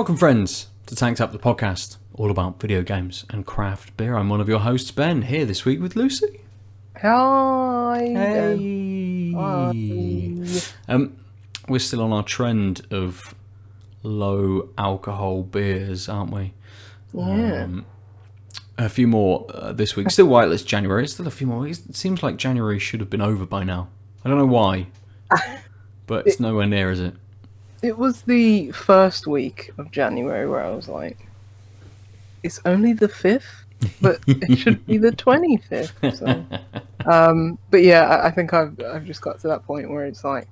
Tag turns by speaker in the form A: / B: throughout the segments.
A: Welcome, friends, to Tanked Up the podcast, all about video games and craft beer. I'm one of your hosts, Ben, here this week with Lucy.
B: Hi.
A: Hey.
B: Hi.
A: We're still on our trend of low alcohol beers, aren't we?
B: Yeah.
A: A few more this week. Still whitelist January. Still a few more. It seems like January should have been over by now. I don't know why, but it's nowhere near, is it?
B: It was the first week of January where I was like, it's only the 5th, but it should be the 25th. So. But yeah, I think I've just got to that point where it's like,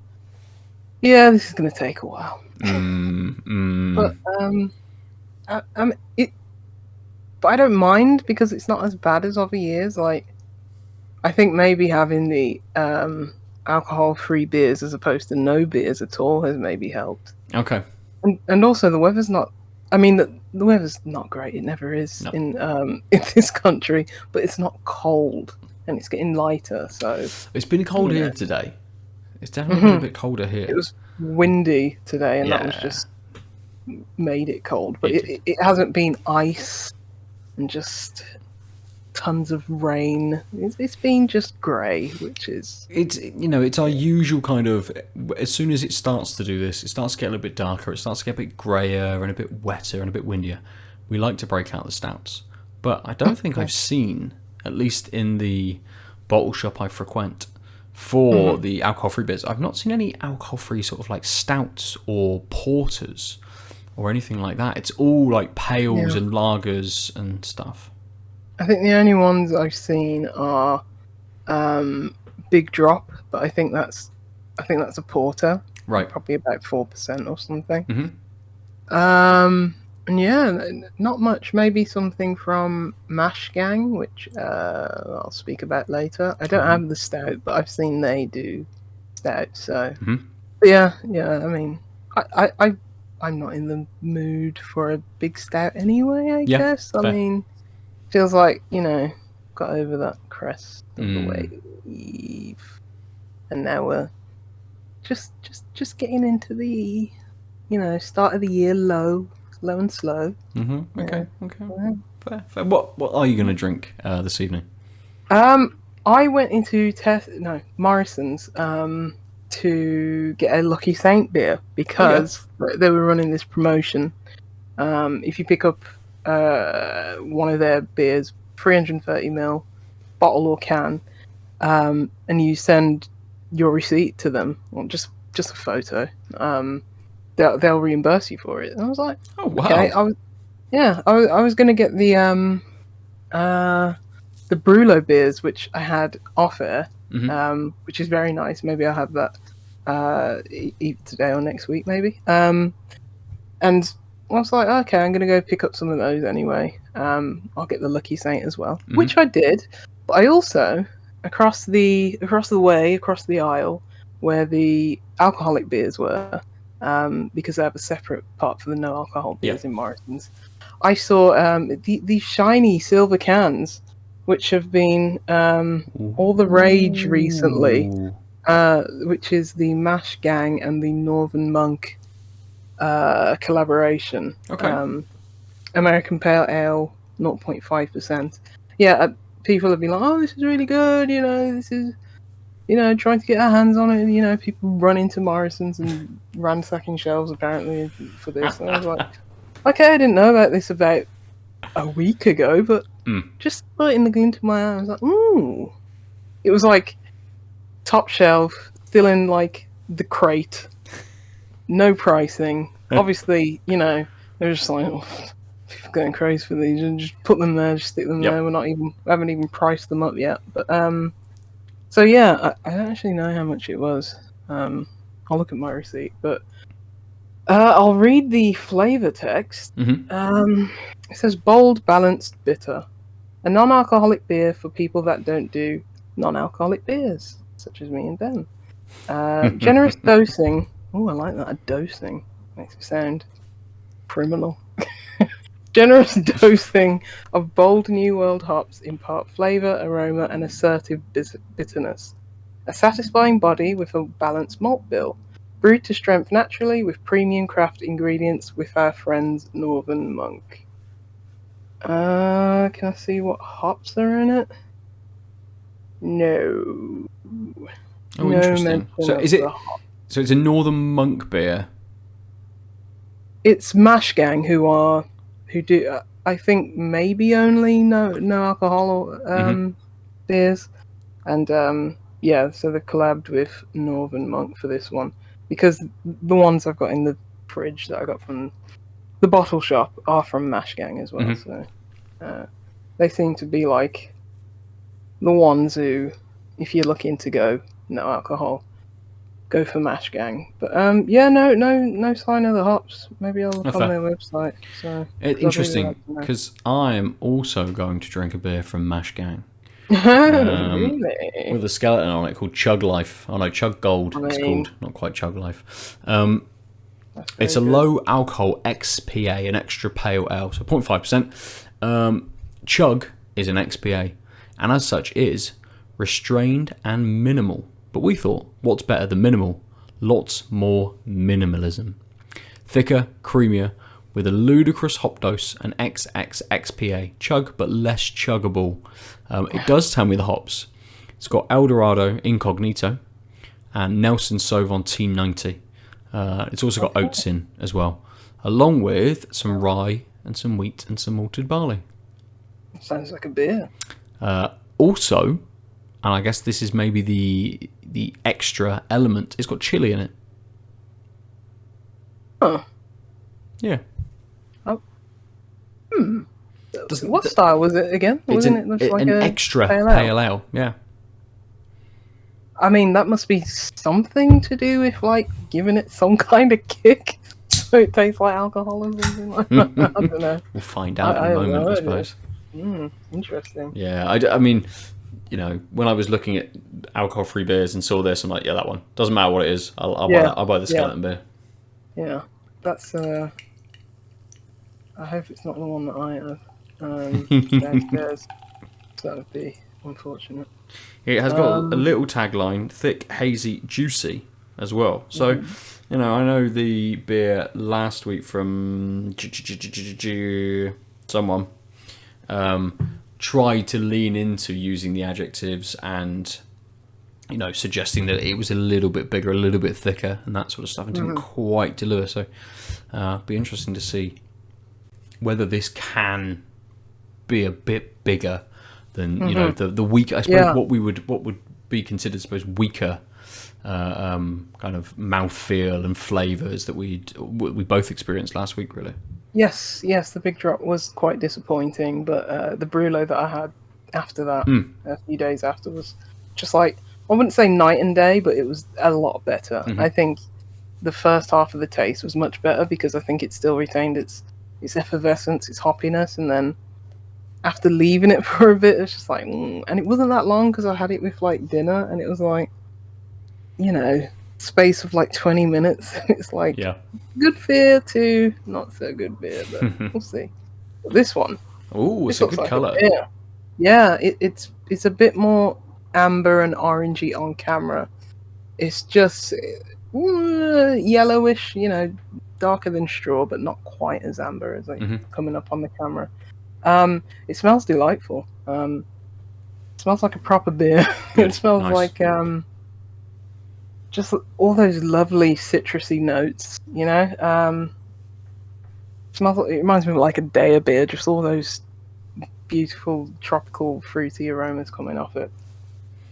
B: yeah, this is going to take a while. But but I don't mind because it's not as bad as other years. Like, I think maybe having the alcohol-free beers as opposed to no beers at all has maybe helped.
A: Okay.
B: And also the weather's not. I mean, the weather's not great. It never is in this country, but it's not cold and it's getting lighter. So
A: it's been cold here today. It's definitely been a bit colder here.
B: It was windy today, and that was just made it cold. But it hasn't been ice and just tons of rain. It's been just grey, which is...
A: It's our usual kind of... As soon as it starts to do this, it starts to get a little bit darker, it starts to get a bit greyer and a bit wetter and a bit windier. We like to break out the stouts. But I don't think I've seen, at least in the bottle shop I frequent, for the alcohol-free beers, I've not seen any alcohol-free sort of like stouts or porters or anything like that. It's all like pales and lagers and stuff.
B: I think the only ones I've seen are Big Drop, but I think that's a porter,
A: right?
B: Probably about 4% or something.
A: Mm-hmm.
B: And yeah, not much. Maybe something from Mash Gang, which I'll speak about later. I don't have the stout, but I've seen they do stout. So but yeah. I mean, I'm not in the mood for a big stout anyway. I guess.
A: Fair.
B: I mean. Feels like, got over that crest of the wave, and now we're just getting into the, start of the year low and slow.
A: Okay. Fair. What are you going to drink this evening?
B: I went into Morrison's to get a Lucky Saint beer because they were running this promotion. If you pick up one of their beers, 330ml, bottle or can, and you send your receipt to them, or just a photo, they'll reimburse you for it. And I was like,
A: oh wow,
B: okay. I was going to get the Brulo beers, which I had off air, which is very nice. Maybe I'll have that either today or next week, maybe. And I was like, okay, I'm going to go pick up some of those anyway. I'll get the Lucky Saint as well, which I did. But I also, across the aisle, where the alcoholic beers were, because they have a separate part for the no alcohol beers in Morrison's, I saw these shiny silver cans, which have been all the rage recently, which is the Mash Gang and the Northern Monk collaboration. American Pale Ale, 0.5%. Yeah, people have been like, oh, this is really good, this is, trying to get our hands on it, people run into Morrison's and ransacking shelves apparently for this. And I was like, okay, I didn't know about this about a week ago, but just put it in the glint of my eye. I was like, ooh. It was like top shelf, still in like the crate. No pricing. Obviously, they're just like, people going crazy for these, and just put them there, just stick them there. We haven't even priced them up yet. But so yeah, I don't actually know how much it was. I'll look at my receipt, but I'll read the flavor text. It says bold, balanced, bitter, a non-alcoholic beer for people that don't do non-alcoholic beers, such as me and Ben. Generous dosing. Oh, I like that. A dosing. Makes it sound criminal. Generous dosing of bold New World hops impart flavour, aroma, and assertive bitterness. A satisfying body with a balanced malt bill. Brewed to strength naturally with premium craft ingredients with our friends Northern Monk. Can I see what hops are in it? No.
A: Oh,
B: No
A: interesting.
B: mention
A: So
B: of
A: is
B: the
A: it?
B: hop.
A: So it's a Northern Monk beer.
B: It's Mash Gang who do I think maybe only no alcohol
A: Hmm.
B: beers, and yeah, so they collabed with Northern Monk for this one because the ones I've got in the fridge that I got from the bottle shop are from Mash Gang as well.
A: Hmm.
B: So they seem to be like the ones who, if you're looking to go no alcohol, go for Mash Gang. But yeah, no sign of the hops. Maybe I'll
A: Oh,
B: look on
A: fair.
B: their website. So 'cause I'd really
A: Interesting,
B: like to know.
A: because I'm also going to drink a beer from Mash Gang
B: Really?
A: with a skeleton on it called Chug Life. Oh no, Chug Gold.
B: I
A: It's
B: mean,
A: called, not quite Chug Life.
B: that's
A: It's
B: very
A: a
B: good.
A: low alcohol XPA, an extra pale ale, so 0.5%. Chug is an XPA, and as such is restrained and minimal. But we thought, what's better than minimal? Lots more minimalism. Thicker, creamier, with a ludicrous hop dose, an XXXPA. Chug, but less chuggable. It does tell me the hops. It's got Eldorado Incognito and Nelson Sauvon T90. It's also got oats in as well, along with some rye and some wheat and some malted barley.
B: Sounds like a beer.
A: Also, and I guess this is maybe the extra element, it's got chili in it.
B: Huh.
A: Yeah.
B: Oh.
A: Doesn't,
B: What style was it again?
A: it's
B: Wasn't it just like
A: an
B: a
A: extra
B: pale ale?
A: pale ale. Yeah.
B: I mean, that must be something to do with like giving it some kind of kick, so it tastes like alcohol or something like that. I don't know.
A: We'll find out in
B: I
A: a
B: have
A: moment,
B: no
A: I
B: idea.
A: suppose.
B: Interesting.
A: Yeah, I mean, when I was looking at alcohol-free beers and saw this, I'm like, yeah, that one. Doesn't matter what it is. I'll buy
B: Yeah.
A: that. I'll buy the
B: Yeah.
A: skeleton beer.
B: Yeah. That's I hope it's not the one that I have downstairs. So that would be unfortunate.
A: It has got a little tagline: thick, hazy, juicy, as well. So, I know the beer last week from someone tried to lean into using the adjectives and suggesting that it was a little bit bigger, a little bit thicker, and that sort of stuff, and didn't quite deliver. So, be interesting to see whether this can be a bit bigger than the weak. I suppose what would be considered, I suppose, weaker kind of mouthfeel and flavours that we both experienced last week, really.
B: Yes, the big drop was quite disappointing, but the Brûlot that I had after that, a few days after, was just like, I wouldn't say night and day, but it was a lot better. I think the first half of the taste was much better because I think it still retained its effervescence, its hoppiness, and then after leaving it for a bit, it's just like, and it wasn't that long because I had it with like dinner, and it was like, space of like 20 minutes. It's like good beer to not so good beer, but we'll see. But this one,
A: Oh, it's a good
B: like
A: colour.
B: Yeah, it's a bit more amber and orangey on camera. It's just yellowish, darker than straw, but not quite as amber as like coming up on the camera. It smells delightful. It smells like a proper beer. It smells like just all those lovely citrusy notes. Smells. It reminds me of like a day of beer. Just all those beautiful tropical fruity aromas coming off it.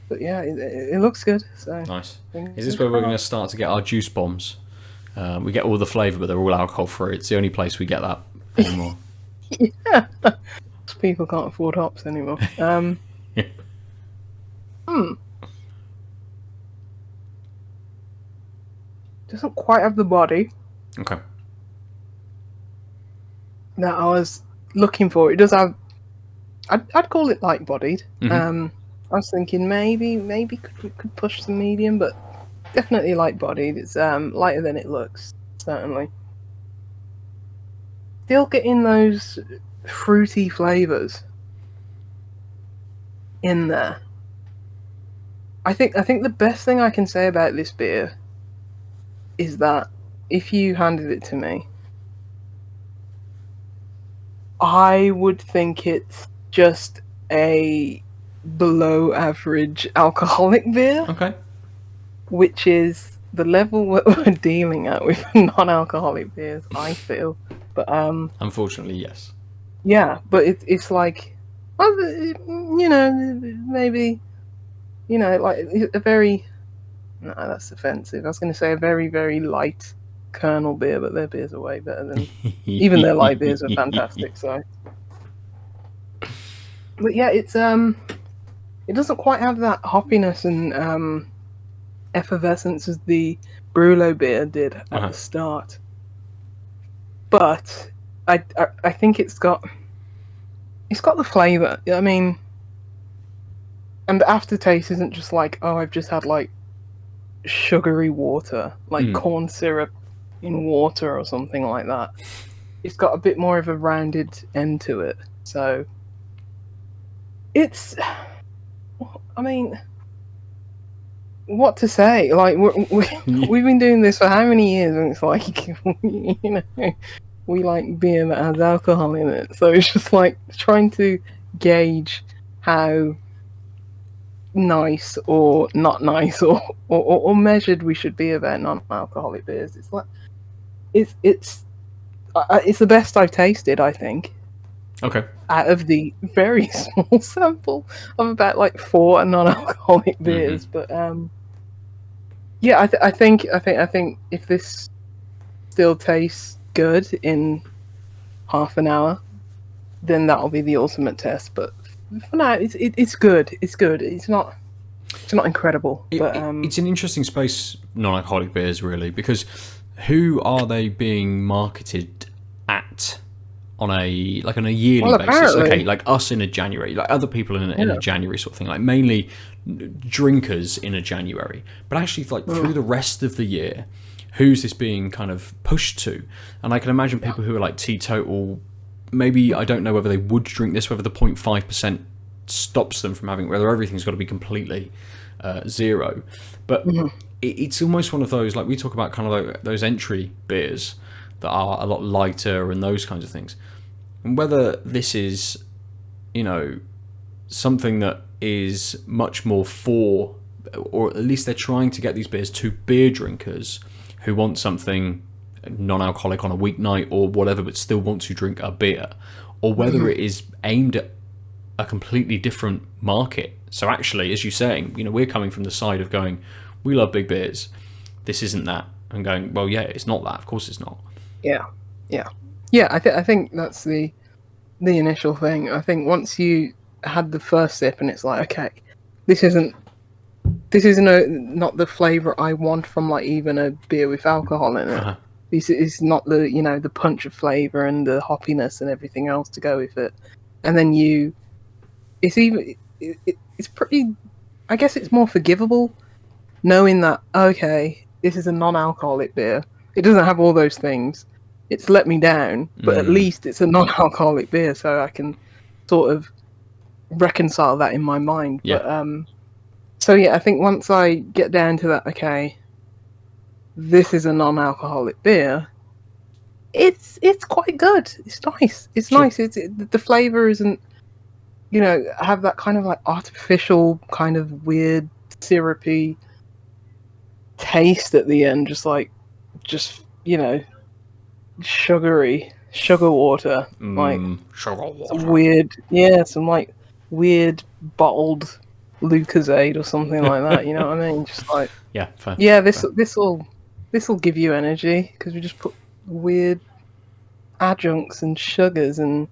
B: But yeah, it looks good. So
A: nice. Is this where we're going to start to get our juice bombs? We get all the flavour, but they're all alcohol free. It's the only place we get that anymore.
B: Yeah, people can't afford hops anymore. Doesn't quite have the body
A: Okay.
B: that I was looking for. It does have. I'd call it light bodied. I was thinking maybe could push some medium, but definitely light bodied. It's lighter than it looks, certainly. Still getting those fruity flavors in there. I think the best thing I can say about this beer is that if you handed it to me, I would think it's just a below average alcoholic beer,
A: Okay.
B: which is the level we're dealing at with non-alcoholic beers, I feel. But
A: Unfortunately, yes.
B: yeah, but it's like, well, you know, maybe, you know, like a very, no, that's offensive. I was going to say a very, very light kernel beer, but their beers are way better than, even their light beers are fantastic. So, but yeah, it doesn't quite have that hoppiness and effervescence as the Brulo beer did at the start. But I think it's got the flavour. I mean, and the aftertaste isn't just like, oh, I've just had like sugary water, like corn syrup in water or something like that. It's got a bit more of a rounded end to it. So it's, I mean, what to say? Like we've been doing this for how many years, and it's like, you know, we like beer that has alcohol in it. So it's just like trying to gauge how nice or not nice or measured we should be about non-alcoholic beers. It's like it's the best I've tasted, I think.
A: Okay.
B: Out of the very small sample of about like 4 non-alcoholic beers, but yeah, I think if this still tastes good in half an hour, then that'll be the ultimate test. But for now, it's good. It's good. It's not incredible, but
A: it's an interesting space, non-alcoholic beers, really, because who are they being marketed at on a yearly basis?
B: Apparently.
A: Okay, like us in a January, like other people in a January sort of thing, like mainly drinkers in a January, but actually like through the rest of the year, who's this being kind of pushed to? And I can imagine people who are like teetotal. Maybe I don't know whether they would drink this, whether the 0.5% stops them from having, whether everything's got to be completely zero. But it's almost one of those, like we talk about kind of like those entry beers that are a lot lighter and those kinds of things. And whether this is, you know, something that is much more for, or at least they're trying to get these beers to beer drinkers who want something non-alcoholic on a weeknight or whatever, but still want to drink a beer, or whether it is aimed at a completely different market. So actually, as you're saying, you know, we're coming from the side of going, we love big beers, this isn't that, and going, well, yeah, it's not that, of course it's not.
B: Yeah. I think that's the initial thing. I think once you had the first sip and it's like, okay, this isn't not the flavor I want from like even a beer with alcohol in it. This is not the, you know, the punch of flavor and the hoppiness and everything else to go with it. And then it's pretty, I guess it's more forgivable knowing that, okay, this is a non-alcoholic beer. It doesn't have all those things. It's let me down, but at least it's a non-alcoholic beer, so I can sort of reconcile that in my mind.
A: Yeah.
B: But so yeah, I think once I get down to that, okay, this is a non-alcoholic beer, it's quite good. It's nice. It's nice. The flavor isn't, you know, have that kind of like artificial kind of weird syrupy taste at the end, just you know, sugar water, like
A: sugar water.
B: some like weird bottled Lucozade or something like that. You know what I mean? Just like
A: fair.
B: This'll give you energy because we just put weird adjuncts and sugars and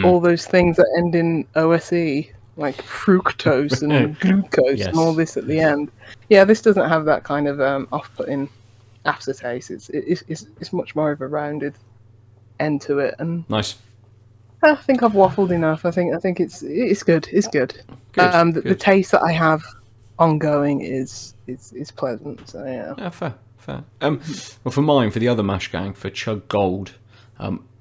B: all those things that end in OSE, like fructose and glucose and all this at the end. Yeah, this doesn't have that kind of off-putting aftertaste. It's much more of a rounded end to it, and
A: nice.
B: I think I've waffled enough. I think it's good. It's good. The taste that I have ongoing is pleasant. So yeah.
A: Fair. Well, for the other mash gang, for Chug Gold,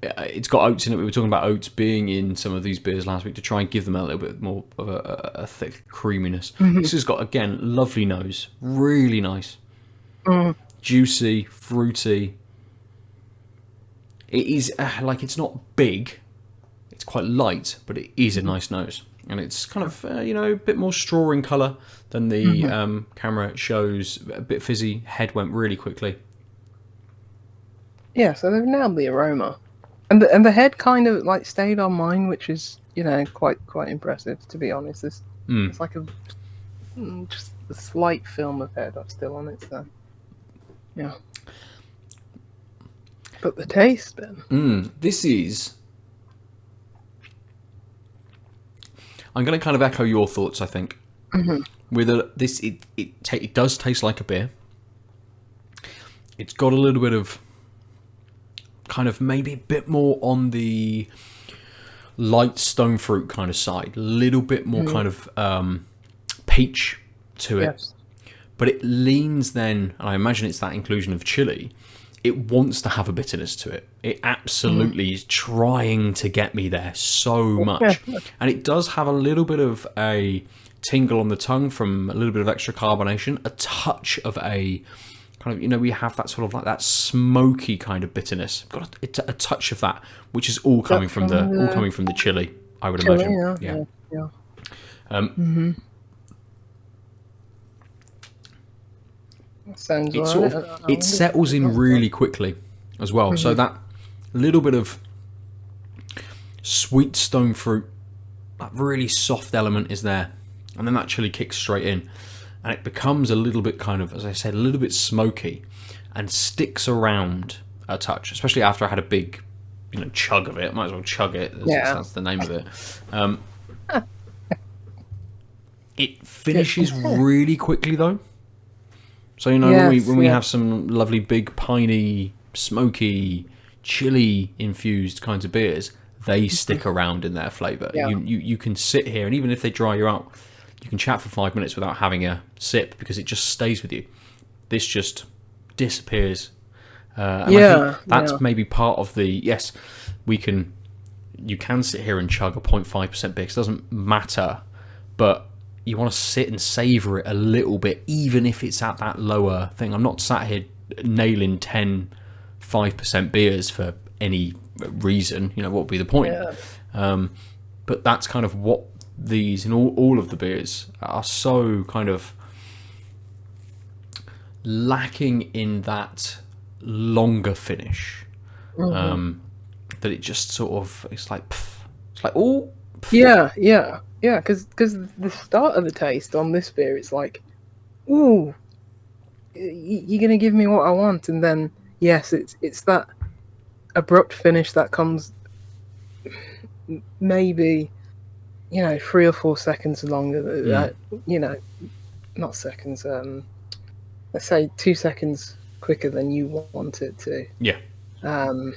A: it's got oats in it. We were talking about oats being in some of these beers last week to try and give them a little bit more of a thick creaminess. This has got, again, lovely nose, really nice. juicy, fruity. It is like, it's not big, it's quite light, but it is a nice nose, and it's kind of a bit more straw in colour than the camera shows. A bit fizzy. Head went really quickly.
B: Yeah, so they've nailed the aroma, and the head kind of like stayed on mine, which is quite impressive, to be honest. It's like just a slight film of head that's still on it, so yeah. But the taste, Ben.
A: This is. I'm going to kind of echo your thoughts. I think with this, it does taste like a beer. It's got a little bit of kind of maybe a bit more on the light stone fruit kind of side, a little bit more kind of peach to it.
B: Yes.
A: But it leans then, and I imagine it's that inclusion of chili, it wants to have a bitterness to it. It absolutely is trying to get me there so much. And it does have a little bit of a tingle on the tongue from a little bit of extra carbonation, a touch of a kind of, we have that sort of like that smoky kind of bitterness. Got a touch of that, which is all coming from the chili, I would imagine.
B: Yeah. Sounds right.
A: It settles in really quickly as well. So that little bit of sweet stone fruit, that really soft element is there, and then that chili kicks straight in, and it becomes a little bit kind of, as I said, a little bit smoky, and sticks around a touch, especially after I had a big, chug of it. Might as well chug it. That's the name of it. It finishes really quickly though. So when we have some lovely big piney, smoky, chili infused kinds of beers, they stick around in their flavour.
B: Yeah.
A: You can sit here, and even if they dry you out, you can chat for 5 minutes without having a sip because it just stays with you. This just disappears. And I think that's maybe part of the you can sit here and chug a 0.5% beer. It doesn't matter, but you want to sit and savour it a little bit, even if it's at that lower thing. I'm not sat here nailing 5% beers for any reason. What would be the point? Yeah. But that's kind of what these and all of the beers are, so kind of lacking in that longer finish. That it just sort of, it's like oh.
B: Yeah, because the start of the taste on this beer, it's like, ooh, you're gonna give me what I want, and then yes, it's that abrupt finish that comes maybe 3 or 4 seconds longer. Not seconds. Let's say 2 seconds quicker than you want it to.
A: Yeah.
B: And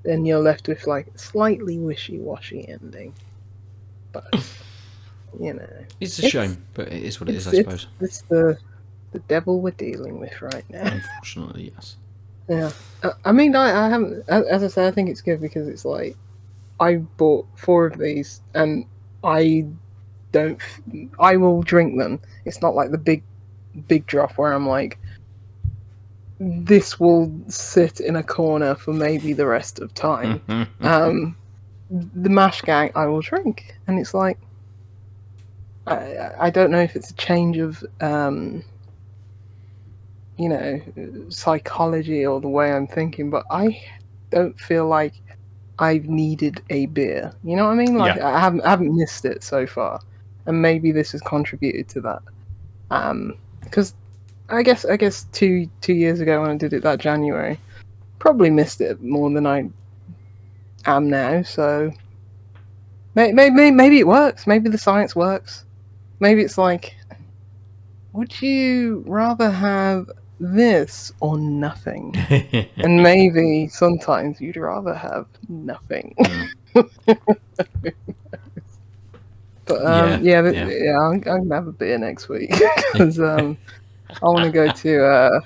B: then you're left with like slightly wishy-washy ending, but
A: it's a shame, but it is what it is, I suppose.
B: It's the devil we're dealing with right now.
A: Unfortunately, yes.
B: Yeah, I mean, I haven't, as I say, I think it's good because it's like I bought 4 of these and I will drink them. It's not like the big drop where I'm like, this will sit in a corner for maybe the rest of time. The mash gang I will drink, and it's like I don't know if it's a change of psychology or the way I'm thinking, but I don't feel like I've needed a beer. You know what I mean? Like I haven't missed it so far, and maybe this has contributed to that. Because I guess 2 years ago when I did it that January, probably missed it more than I am now. So maybe it works. Maybe the science works. Maybe it's like, would you rather have this or nothing? And maybe sometimes you'd rather have nothing. But I'm gonna have a beer next week because I want to go to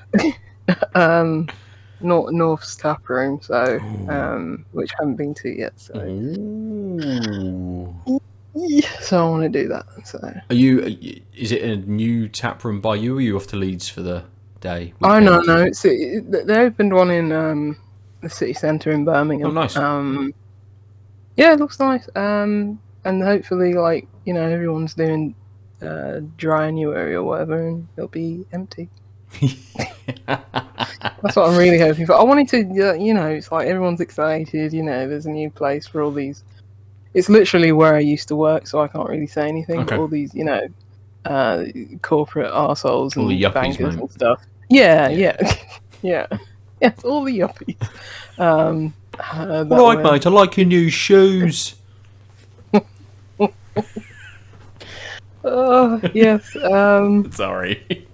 B: North's tap room, so which I haven't been to yet. So So I want to do that. So
A: Are you? Is it a new tap room by you, or are you off to Leeds for the day?
B: oh no,
A: Weekend?
B: no, they opened one in the city centre in
A: Oh,
B: Birmingham.
A: nice.
B: Yeah, it looks nice. And hopefully, like, everyone's doing Drynuary or whatever, and it'll be empty. That's what I'm really hoping for. I wanted to, it's like everyone's excited. There's a new place for all these. It's literally where I used to work, so I can't really say anything.
A: Okay.
B: But all these, corporate arseholes
A: All the
B: and
A: yuppies,
B: bankers
A: mate.
B: and stuff. Yeah. Yeah, it's all the yuppies.
A: All right, mate. I like your new shoes.
B: Yes.
A: Sorry.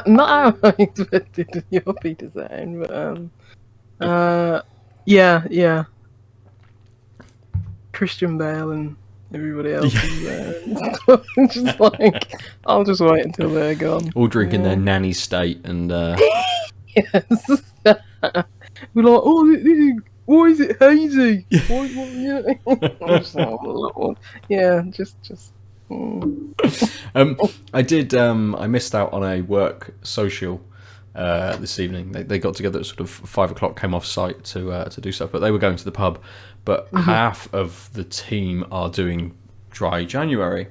B: Not how I expected the yuppie to sound, but yeah. Christian Bale and everybody else is just like, I'll just wait until they're gone.
A: All drinking their nanny state and.
B: Yes. We're like, oh, this is, why is it hazy? Yeah, just.
A: I did. I missed out on a work social this evening. They got together at sort of 5 o'clock. Came off site to do stuff, but they were going to the pub. But half of the team are doing dry January,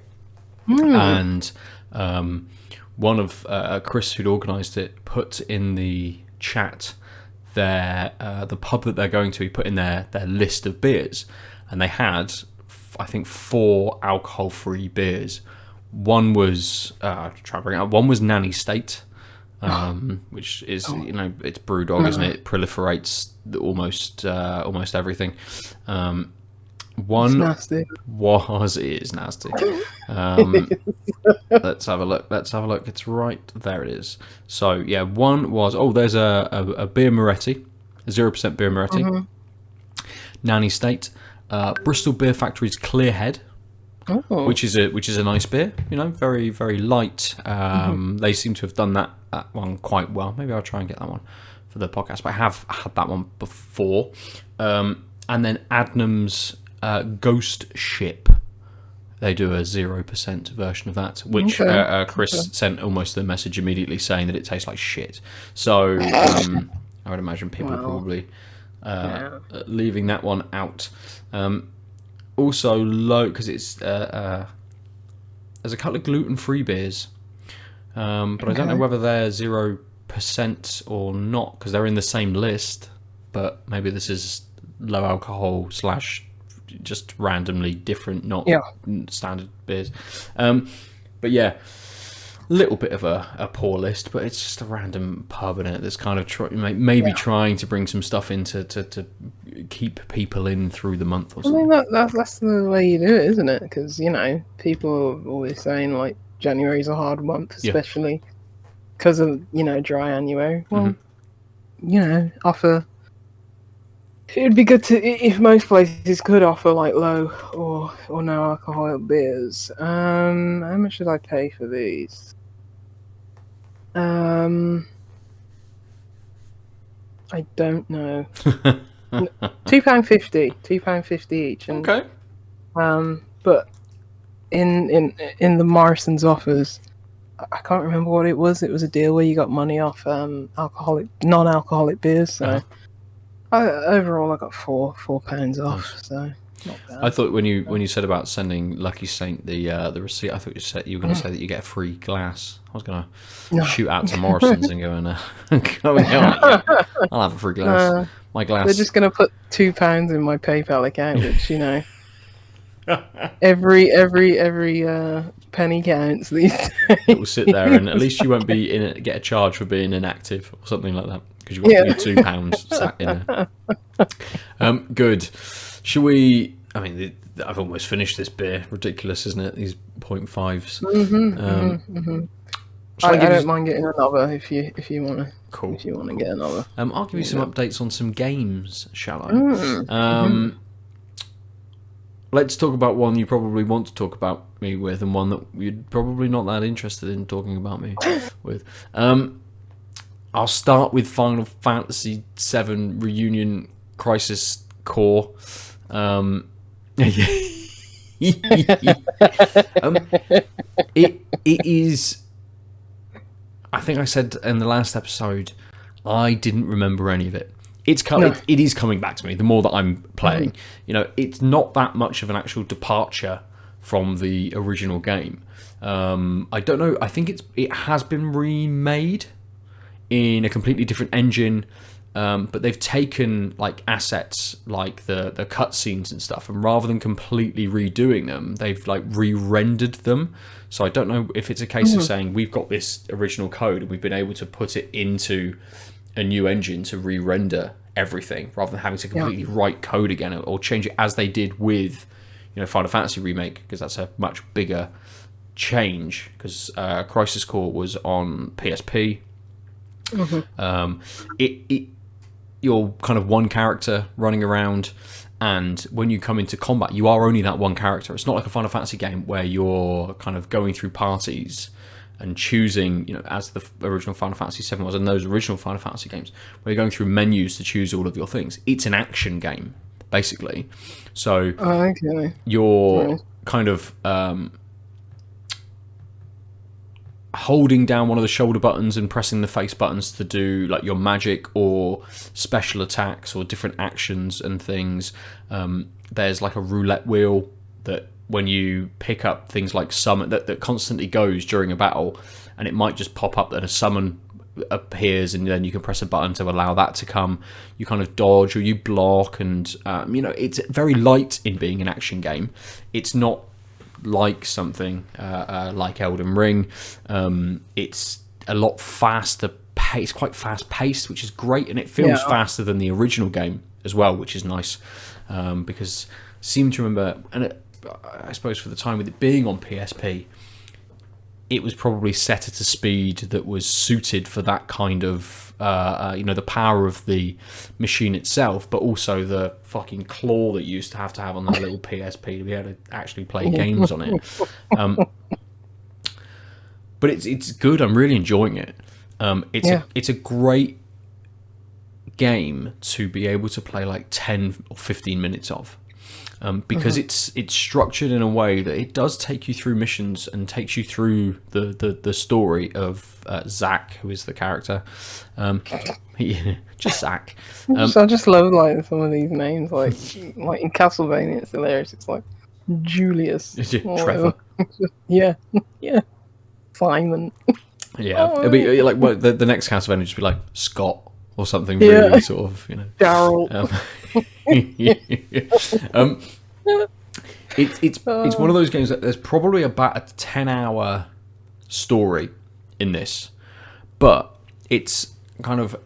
A: and one of Chris, who'd organised it, put in the chat the pub that they're going to. He put in their list of beers, and they had, I think, 4 alcohol-free beers. One was one was Nanny State, which is it's BrewDog, isn't it? It proliferates almost everything. One
B: nasty.
A: it is nasty. Let's have a look. It's right there. It is. So yeah, one was there's a beer Moretti, 0% beer Moretti, Nanny State, Bristol Beer Factory's Clearhead, which is a nice beer. Very very light. They seem to have done that one quite well. Maybe I'll try and get that one for the podcast. But I have had that one before. And then Adnam's Ghost Ship. They do a 0% version of that, which Chris sent almost the message immediately saying that it tastes like shit. So I would imagine people are probably leaving that one out. Also low, because it's there's a couple of gluten-free beers, but I don't know whether they're 0% or not, because they're in the same list. But maybe this is low alcohol / just randomly different, not standard beers. But yeah, little bit of a poor list, but it's just a random pub in it that's kind of trying to bring some stuff in to keep people in through the month or something.
B: I mean, that's the way you do it, isn't it? Because people are always saying like January's a hard month, especially because of dry January. Well, offer. It would be good if most places could offer like low or no alcohol beers. How much should I pay for these? I don't know. £2.50. £2.50 each. And,
A: Okay.
B: But in the Morrison's offers, I can't remember what it was. It was a deal where you got money off non-alcoholic beers. So. Overall, I got £4 off, so not bad.
A: I thought when you said about sending Lucky Saint the receipt, I thought you were going to say that you get a free glass. I was going to shoot out to Morrison's and go and I'll have a free glass. My glass.
B: They're just going to put £2 in my PayPal account, which every penny counts these days.
A: It will sit there, and at least you won't be get a charge for being inactive or something like that, because you've got your £2 sat in there. Good. Shall we? I mean, I've almost finished this beer. Ridiculous, isn't it? These 0.5s.
B: I don't mind getting another if you want to.
A: Cool.
B: If you want to get another.
A: I'll give you some updates on some games, shall I? Let's talk about one you probably want to talk about me with, and one that you're probably not that interested in talking about me with. I'll start with Final Fantasy VII Reunion Crisis Core. It is. I think I said in the last episode, I didn't remember any of it. It is coming back to me the more that I'm playing. You know, it's not that much of an actual departure from the original game. I don't know. I think it has been remade in a completely different engine, but they've taken like assets like the cutscenes and stuff, and rather than completely redoing them, they've like re-rendered them. So I don't know if it's a case of saying we've got this original code and we've been able to put it into a new engine to re-render everything rather than having to completely write code again or change it as they did with, you know, Final Fantasy Remake, because that's a much bigger change, because Crisis Core was on PSP. You're kind of one character running around, and when you come into combat, you are only that one character. It's not like a Final Fantasy game where you're kind of going through parties and choosing, you know, as the original Final Fantasy VII was, and those original Final Fantasy games, where you're going through menus to choose all of your things. It's an action game, basically. So you're kind of holding down one of the shoulder buttons and pressing the face buttons to do like your magic or special attacks or different actions and things. There's like a roulette wheel that when you pick up things like summon that constantly goes during a battle, and it might just pop up that a summon appears, and then you can press a button to allow that to come. You kind of dodge or you block, and you know, it's very light in being an action game. It's not like something like Elden Ring. It's a lot faster paced, quite fast paced, which is great, and it feels faster than the original game as well, which is nice, because I seem to remember, and I suppose for the time with it being on PSP, it was probably set at a speed that was suited for that kind of, you know, the power of the machine itself, but also the fucking claw that you used to have on that little PSP to be able to actually play games on it. But it's good. I'm really enjoying it. It's a great game to be able to play like 10 or 15 minutes of. Because it's structured in a way that it does take you through missions and takes you through the story of Zack, who is the character. Just Zack.
B: I just love like some of these names, like in Castlevania, it's hilarious. It's like Julius,
A: Trevor.
B: yeah, Simon.
A: Yeah, it'll be like the next Castlevania would just be like Scott or something really sort of, you know.
B: Daryl.
A: It's one of those games that there's probably about a 10-hour story in this, but it's kind of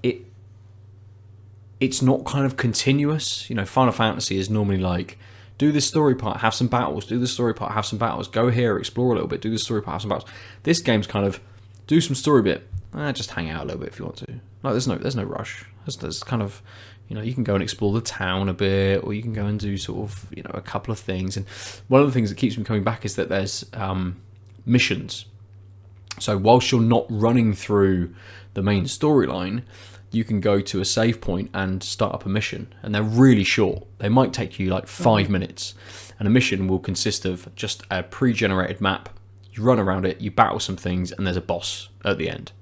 A: it's not kind of continuous. You know, Final Fantasy is normally like, do this story part, have some battles, do this story part, have some battles, go here, explore a little bit, do this story part, have some battles. This game's kind of do some story bit, just hang out a little bit if you want to. Like there's no rush. There's kind of, you know, you can go and explore the town a bit, or you can go and do sort of, you know, a couple of things. And one of the things that keeps me coming back is that there's missions. So whilst you're not running through the main storyline, you can go to a save point and start up a mission. And they're really short. They might take you like 5 minutes. And a mission will consist of just a pre-generated map. You run around it, you battle some things, and there's a boss at the end.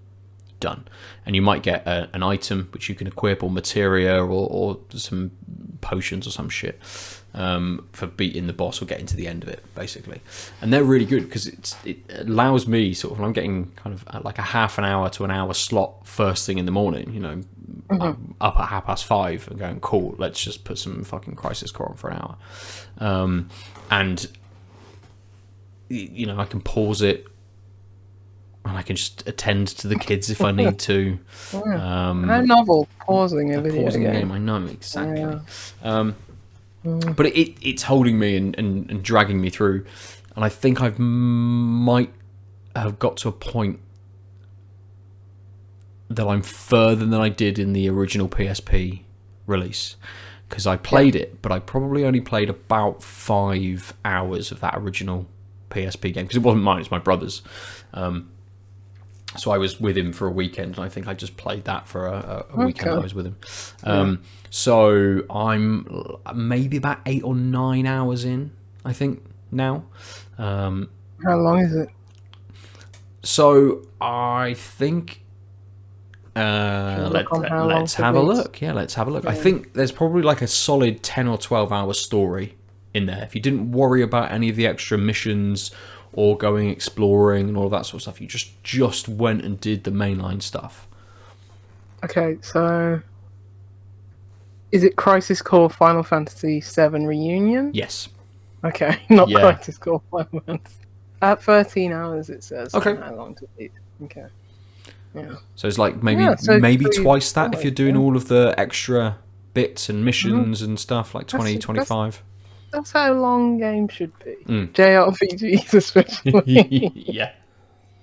A: Done. And you might get an item which you can equip, or materia, or some potions or some shit for beating the boss or getting to the end of it, basically. And they're really good because it allows me sort of, I'm getting kind of like a half an hour to an hour slot first thing in the morning, you know, I'm up at 5:30 and going, cool, let's just put some fucking Crisis Core on for an hour. And you know, I can pause it, and I can just attend to the kids if I need to.
B: How novel, pausing a video game.
A: I know, exactly. Yeah. But it's holding me and dragging me through. And I think I might have got to a point that I'm further than I did in the original PSP release. Because I played it, but I probably only played about 5 hours of that original PSP game. Because it wasn't mine, it's my brother's. So I was with him for a weekend, and I think I just played that for a weekend I was with him. So I'm maybe about 8 or 9 hours in, I think, now.
B: How long is it?
A: So I think
B: Should we look on how long
A: let's
B: it
A: have a
B: is?
A: look. Yeah, let's have a look. I
B: Yeah.
A: think there's probably like a solid 10 or 12 hour story in there. If you didn't worry about any of the extra missions or going exploring and all that sort of stuff, you just went and did the mainline stuff.
B: Okay, so is it Crisis Core Final Fantasy VII Reunion?
A: Yes.
B: Okay, not
A: Yeah.
B: Crisis Core Final Fantasy. At 13 hours, it says.
A: Okay.
B: How long to beat? Okay. Yeah.
A: So it's like maybe
B: Yeah, so
A: maybe
B: pretty
A: twice that if
B: solid,
A: you're doing
B: yeah.
A: all of the extra bits and missions and stuff, like 20,
B: That's-
A: 25.
B: That's how long games should be.
A: Mm.
B: JRPGs especially.
A: Yeah.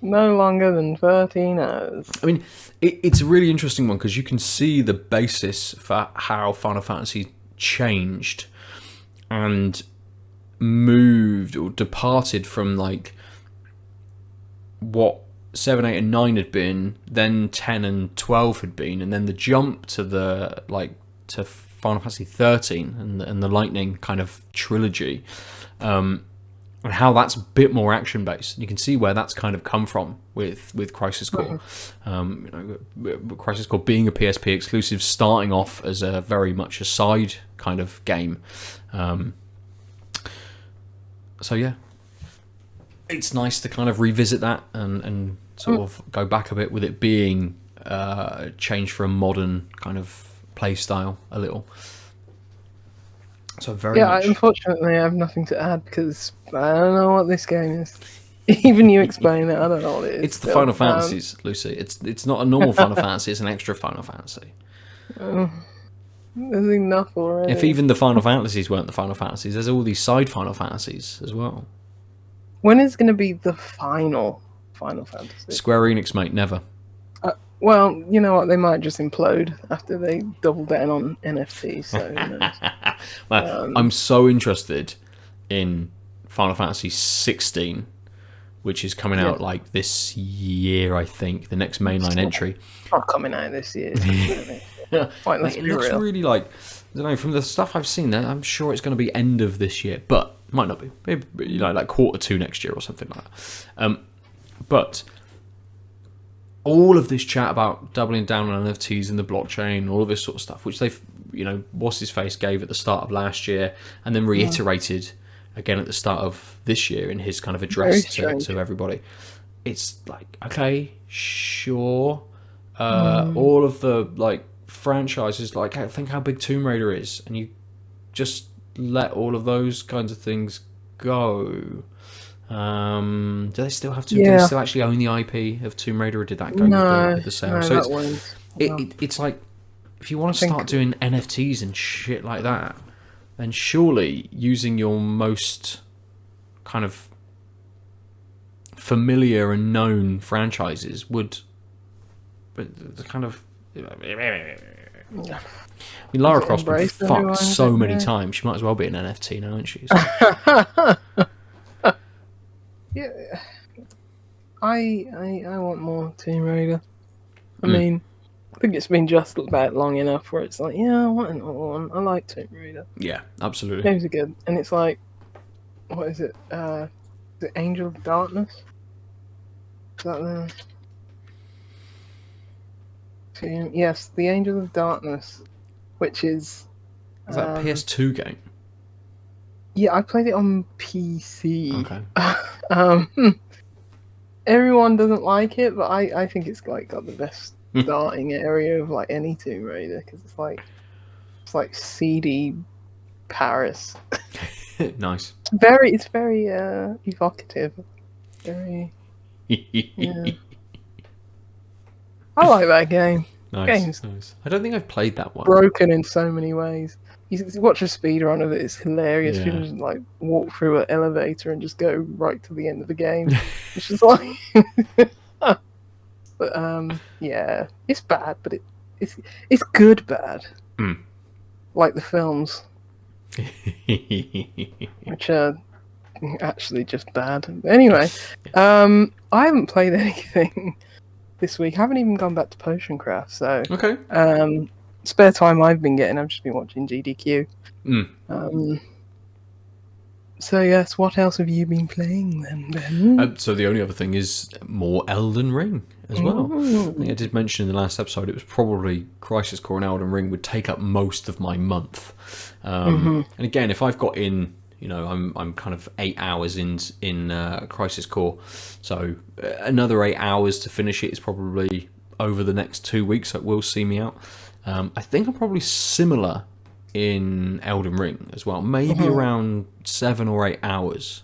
B: No longer than 13 hours.
A: I mean, it's a really interesting one because you can see the basis for how Final Fantasy changed and moved or departed from like what 7, 8 and 9 had been, then 10 and 12 had been, and then the jump to the to Final Fantasy 13 and the Lightning kind of trilogy, and how that's a bit more action based. You can see where that's kind of come from with Crisis Core. Crisis Core being a PSP exclusive, starting off as a very much a side kind of game. So yeah, it's nice to kind of revisit that and sort of go back a bit with it being changed for a modern kind of play style a little. So very much.
B: Unfortunately, I have nothing to add because I don't know what this game is. Even you explain it, I don't know what it is.
A: It's the Final Fantasies, Lucy. It's not a normal Final Fantasy, it's an extra Final Fantasy.
B: There's enough already.
A: If even the Final Fantasies weren't the Final Fantasies, there's all these side Final Fantasies as well.
B: When is going to be the final Final Fantasy?
A: Square Enix, mate, never.
B: Well, you know what? They might just implode after they double down on NFTs. So who knows?
A: Well, I'm so interested in Final Fantasy 16, which is coming out like this year, I think. The next mainline entry.
B: Not coming out this year. Like, let's
A: It
B: be
A: looks
B: real.
A: really like, I don't know, from the stuff I've seen there, I'm sure it's going to be end of this year, but might not be. Maybe, you know, like Q2 next year or something like that. But all of this chat about doubling down on NFTs and the blockchain, all of this sort of stuff, which they've, you know, what's his face gave at the start of last year and then reiterated again at the start of this year in his kind of address to everybody. It's like, okay, sure. All of the like franchises, like think how big Tomb Raider is, and you just let all of those kinds of things go. Do they still have to? Do they still actually own the IP of Tomb Raider, or did that go with the sale?
B: No,
A: So
B: it's
A: it's like if you want to start doing NFTs and shit like that, then surely using your most kind of familiar and known franchises would, the kind of. I mean, Lara Croft's been fucked so many times. She might as well be an NFT now, isn't she? So.
B: Yeah, I want more Tomb Raider. I mean, I think it's been just about long enough where it's like, yeah, I want another one. I like Tomb Raider.
A: Yeah, absolutely.
B: Games are good, and it's like, what is it? Is it Angel of Darkness? Is that the? Yes, the Angel of Darkness, which is.
A: Is that a PS2 game?
B: Yeah, I played it on PC.
A: Okay.
B: Everyone doesn't like it, but I think it's like got the best starting area of like any Tomb Raider because it's like seedy Paris.
A: Nice.
B: It's very evocative. Very. Yeah. I like that game.
A: Nice. I don't think I've played that one.
B: Broken in so many ways. You watch a speedrun of it, it's hilarious.
A: Yeah.
B: People just like walk through an elevator and just go right to the end of the game. It's just like but yeah, it's bad, but it's good bad. Like the films. Which are actually just bad. Anyway, I haven't played anything this week. I haven't even gone back to Potion Craft, so
A: Okay.
B: Spare time I've been getting, I've just been watching GDQ. So yes, what else have you been playing then, Ben?
A: So the only other thing is more Elden Ring as well. I think I did mention in the last episode it was probably Crisis Core and Elden Ring would take up most of my month. And again, if I've got in, I'm kind of 8 hours in Crisis Core, so another 8 hours to finish it is probably over the next 2 weeks. That will see me out. I think I'm probably similar in Elden Ring as well, maybe around 7 or 8 hours.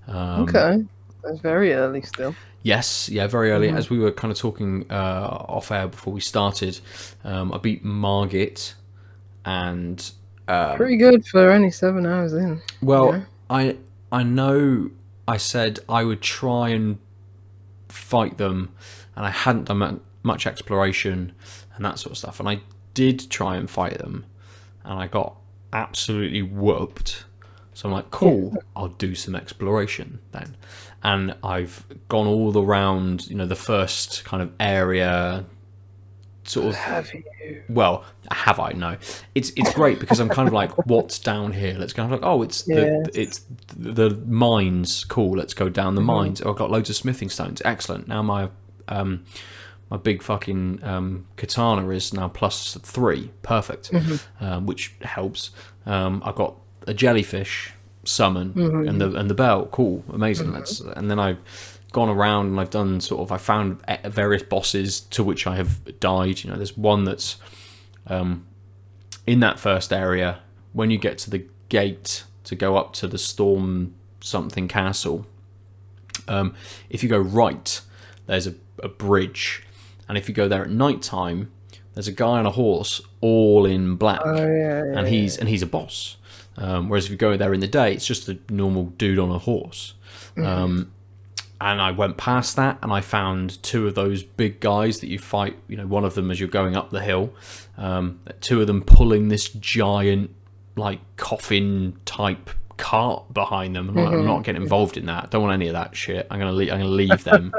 B: Okay, that's very early still.
A: Yes, yeah, very early. As we were kind of talking off air before we started, I beat Margit, and
B: Pretty good for only 7 hours in.
A: well, I know I said I would try and fight them, and I hadn't done much exploration and that sort of stuff, and I did try and fight them, and I got absolutely whooped. So I'm like, cool, I'll do some exploration then. And I've gone all around, the first kind of area, sort of.
B: Have you?
A: Well, have I? No. It's great because I'm kind of like, what's down here? Let's go. It's the mines. Cool. Let's go down the mines. Oh, I've got loads of smithing stones. Excellent. Now my big fucking katana is now +3. Perfect. Which helps. I've got a jellyfish summon and the bell. Cool. Amazing. And then I've gone around and I've done I found various bosses to which I have died. There's one that's in that first area. When you get to the gate to go up to the Storm something castle, if you go right, there's a bridge, and if you go there at night time, there's a guy on a horse all in black, and he's a boss. Whereas if you go there in the day, it's just a normal dude on a horse. And I went past that, and I found 2 of those big guys that you fight. One of them as you're going up the hill. 2 of them pulling this giant, like, coffin type cart behind them. I'm not getting involved in that. I don't want any of that shit. I'm gonna leave them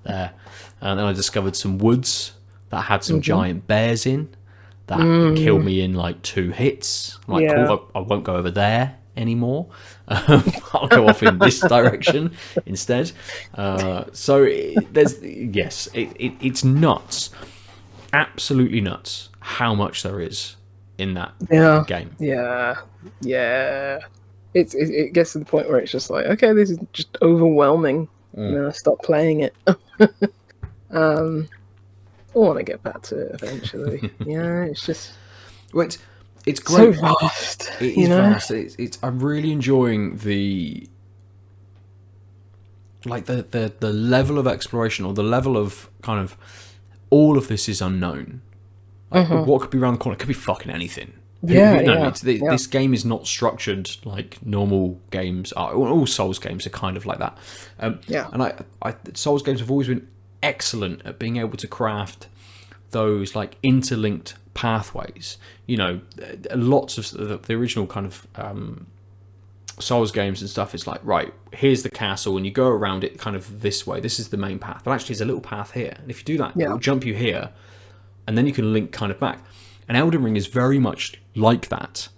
A: there. And then I discovered some woods that had some giant bears in that killed me in like 2 hits. I'm like, cool, I won't go over there anymore. I'll go off in this direction instead. So it's nuts, absolutely nuts how much there is in that game.
B: It gets to the point where it's just like, okay, this is just overwhelming, and then I stop playing it. I want to get back to it eventually. It's just
A: it's great.
B: So vast.
A: It is vast. I'm really enjoying the level of exploration, or the level of kind of all of this is unknown. What could be around the corner? It could be fucking anything. This game is not structured like normal games are. All Souls games are kind of like that. And Souls games have always been excellent at being able to craft those like interlinked pathways. Lots of the original kind of Souls games and stuff is like, right, here's the castle, and you go around it kind of this way. This is the main path, but actually there's a little path here, and if you do that, it will jump you here, and then you can link kind of back. And Elden Ring is very much like that,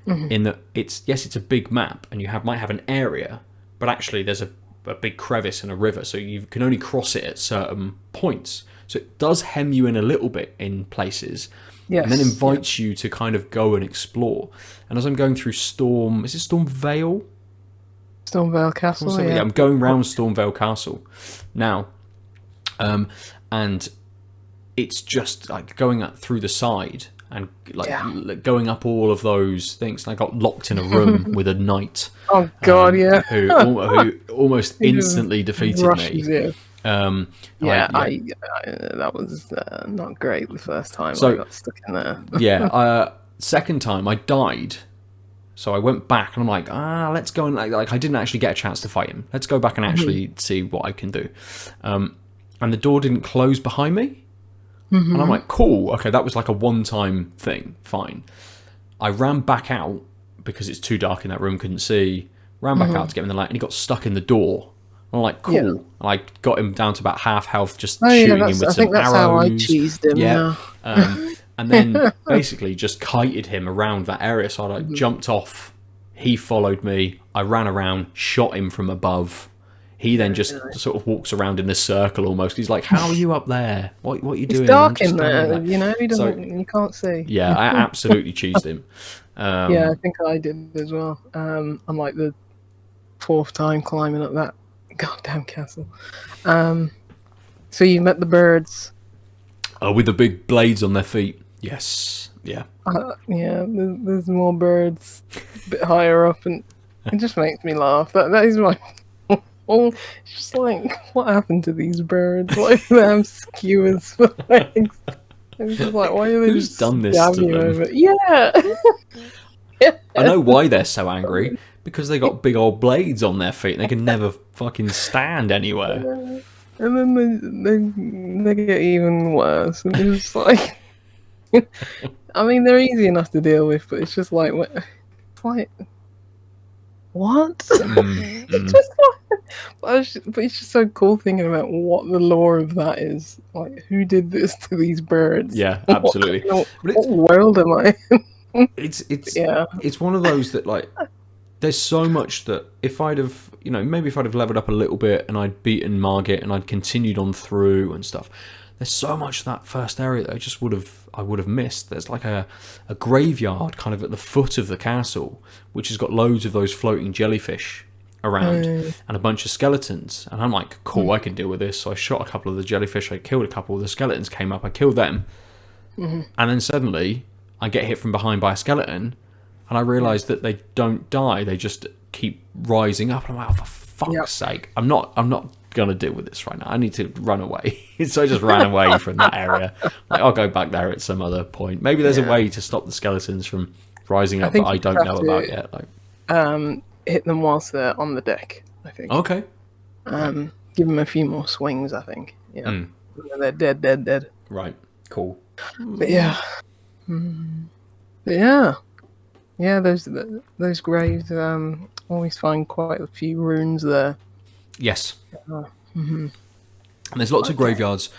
A: in that it's a big map, and you might have an area, but actually there's a big crevice and a river, so you can only cross it at certain points. So it does hem you in a little bit in places, and then invites you to kind of go and explore. And as I'm going through Stormvale
B: Castle?
A: I'm going around Stormvale Castle now, and it's just like going up through the side and going up all of those things. And I got locked in a room with a knight.
B: Oh God,
A: who almost instantly defeated me.
B: That was not great the first time. I got stuck in there.
A: Second time I died, so I went back and I'm like, let's go and like I didn't actually get a chance to fight him. Let's go back and actually see what I can do. And the door didn't close behind me. And I'm like, cool, okay, that was like a one-time thing, fine. I ran back out because it's too dark in that room, couldn't see. Ran back out to get him in the light, and he got stuck in the door. I'm like, cool. And I got him down to about half health, just shooting him with some arrows. I think that's how I cheesed him. And then basically just kited him around that area. So I jumped off He followed me. I ran around, shot him from above. He then just sort of walks around in a circle almost. He's like, "How are you up there? What are you doing?"
B: It's dark
A: I'm
B: in there,
A: like...
B: you know.
A: So
B: You can't see.
A: yeah, I absolutely cheesed him.
B: Yeah, I think I did as well. I'm like the 4th time climbing up that goddamn castle. So you met the birds.
A: With the big blades on their feet. Yes. Yeah.
B: Yeah, there's more birds a bit higher up, and it just makes me laugh. That is my. It's just like, what happened to these birds? Why do they have skewers for legs? It's just like, why are they
A: Who's
B: just
A: done this
B: stab
A: to
B: you
A: them?
B: over? Yeah.
A: I know why they're so angry. Because they got big old blades on their feet and they can never fucking stand anywhere.
B: And then they get even worse. And it's just like, I mean, they're easy enough to deal with, but it's just like, what? It's just like, but it's just so cool thinking about what the lore of that is. Like, who did this to these birds?
A: Yeah, absolutely.
B: What world am I in?
A: It's one of those that, like, there's so much that if I'd have, maybe if I'd have leveled up a little bit and I'd beaten Margit and I'd continued on through and stuff, there's so much of that first area that I would have missed. There's like a graveyard kind of at the foot of the castle, which has got loads of those floating jellyfish around and a bunch of skeletons. And I'm like, cool, I can deal with this. So I shot a couple of the jellyfish, I killed a couple of the skeletons, came up, I killed them. And then suddenly I get hit from behind by a skeleton and I realise that they don't die, they just keep rising up. And I'm like, oh, for fuck's sake, I'm not gonna deal with this right now. I need to run away. So I just ran away from that area. Like, I'll go back there at some other point. Maybe there's a way to stop the skeletons from rising up that I don't know about yet. Like,
B: hit them whilst they're on the deck, I think.
A: Okay.
B: Give them a few more swings, I think. Yeah. They're dead.
A: Right. Cool.
B: But yeah. Yeah, those graves, always find quite a few runes there.
A: Yes. And there's lots of graveyards,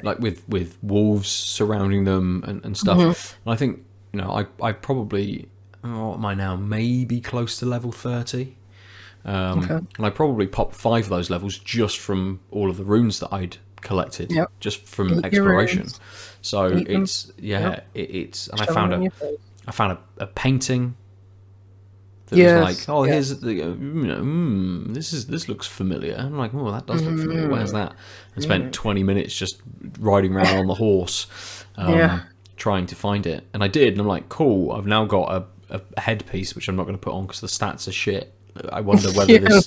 A: like with wolves surrounding them and stuff. And I think, I probably, what am I now? Maybe close to level 30. And I probably popped 5 of those levels just from all of the runes that I'd collected, just from exploration. So it's it's and I found a painting that was like, oh, here's the, this looks familiar. I'm like, oh, that does look familiar. Where's that? And spent 20 minutes just riding around on the horse, trying to find it. And I did, and I'm like, cool. I've now got a headpiece, which I'm not going to put on because the stats are shit. I wonder whether this,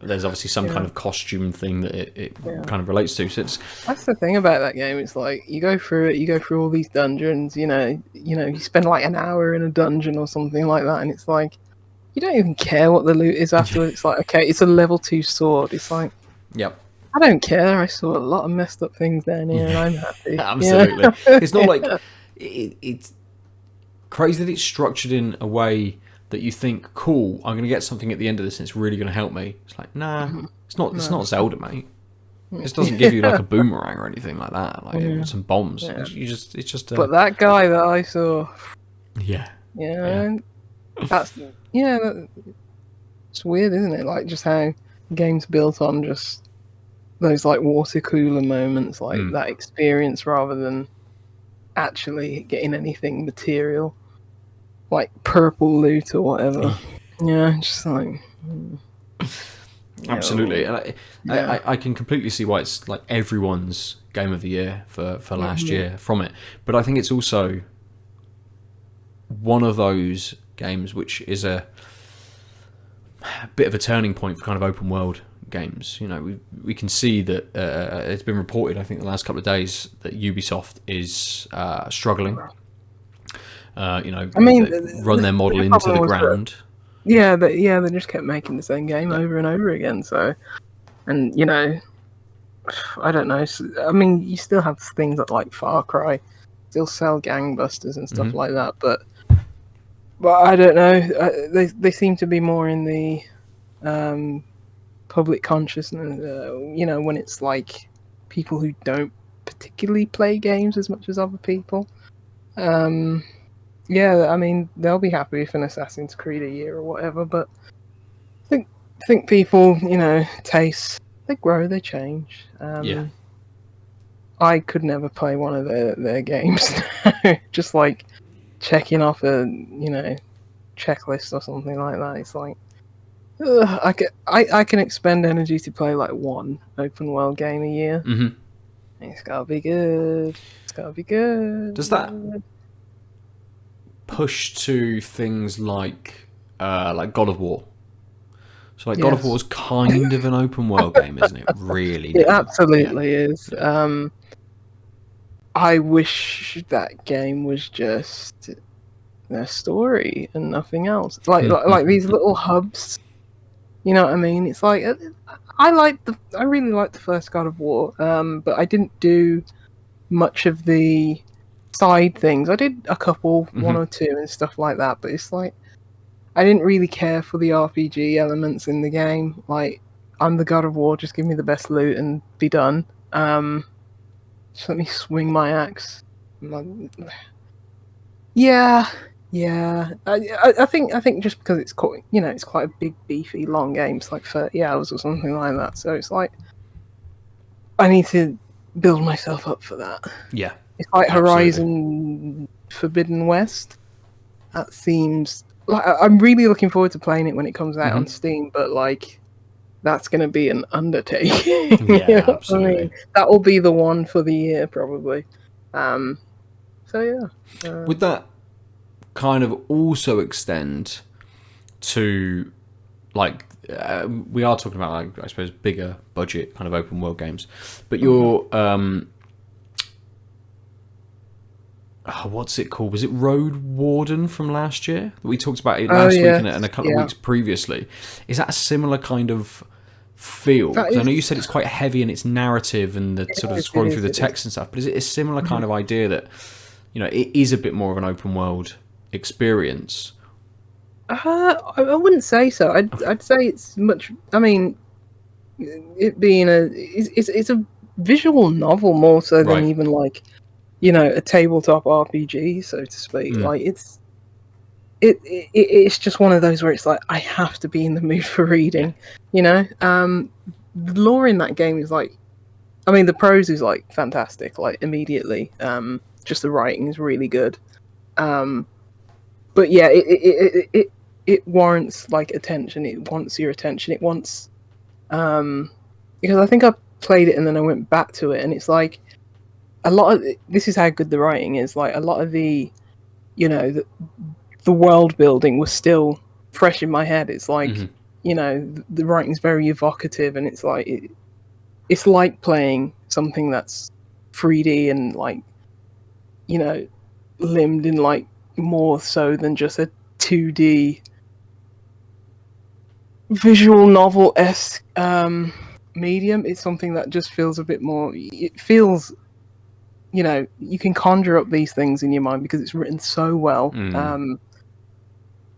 A: there's obviously some kind of costume thing that it kind of relates to. So
B: that's the thing about that game. It's like you go through all these dungeons. You spend like an hour in a dungeon or something like that, and it's like you don't even care what the loot is afterwards. It's like, okay, it's a level 2 sword. It's like,
A: yep.
B: I don't care. I saw a lot of messed up things down here, and I'm happy.
A: Absolutely. It's not like it's crazy that it's structured in a way that you think, cool, I'm going to get something at the end of this and it's really going to help me. It's like, nah, it's not Zelda, mate. It doesn't give you like a boomerang or anything like that, like some bombs. It's just.
B: But that guy that I saw.
A: Yeah.
B: That's it's weird, isn't it? Like just how games built on just those like water cooler moments, like that experience, rather than actually getting anything material. Like purple loot or whatever. Just like
A: absolutely. And I can completely see why it's like everyone's game of the year for last year from it. But I think it's also one of those games which is a bit of a turning point for kind of open world games. We can see that it's been reported, I think, the last couple of days that Ubisoft is struggling. I mean, they run their model into the ground.
B: They just kept making the same game over and over again. So, and I don't know. I mean, you still have things like Far Cry, still sell gangbusters and stuff like that. But I don't know. They seem to be more in the public consciousness. When it's like people who don't particularly play games as much as other people. yeah, I mean, they'll be happy with an Assassin's Creed a year or whatever, but think people, tastes, they grow, they change.
A: Yeah.
B: I could never play one of their games. Just like checking off a, checklist or something like that. It's like, ugh, I can expend energy to play like one open world game a year.
A: Mm-hmm.
B: It's gotta be good. It's gotta be good.
A: Does that push to things like God of War? So like God of
B: Yes.
A: War is kind of an open world game, isn't it? Really?
B: It
A: now.
B: absolutely is.
A: Yeah.
B: I wish that game was just their story and nothing else. Like these little hubs. You know what I mean? It's like I really liked the first God of War, but I didn't do much of the side things. I did a couple, one or two, and stuff like that. But it's like I didn't really care for the RPG elements in the game. Like I'm the God of War, just give me the best loot and be done. Just let me swing my axe. Yeah, yeah. I think just because it's quite it's quite a big, beefy, long game. It's like 30 hours or something like that. So it's like I need to build myself up for that.
A: Yeah.
B: It's like
A: Absolutely.
B: Horizon Forbidden West. That seems like I'm really looking forward to playing it when it comes out on Steam. But like, that's going to be an undertaking.
A: Yeah, absolutely.
B: I mean, that will be the one for the year probably. So yeah.
A: Would that kind of also extend to like we are talking about like I suppose bigger budget kind of open world games, but your what's it called? Was it Road Warden from last year that we talked about it last week and a couple of weeks previously? Is that a similar kind of feel? Because I know you said it's quite heavy in its narrative and the sort of scrolling through the text and stuff, but is it a similar kind of idea that it is a bit more of an open world experience?
B: I wouldn't say so. I'd say it's much. I mean, it being it's a visual novel more so than even like a tabletop RPG, so to speak. Like it's just one of those where it's like I have to be in the mood for reading. The lore in that game is like, I mean, the prose is like fantastic. Like immediately, just the writing is really good. But yeah, it warrants like attention. It wants your attention. It wants because I think I played it and then I went back to it, and it's like a lot of this is how good the writing is. Like a lot of the the world building was still fresh in my head. It's like the writing's very evocative, and it's like it's like playing something that's 3D and like limbed in like more so than just a 2D visual novel-esque medium. It's something that just feels a bit more. It feels, you can conjure up these things in your mind because it's written so well.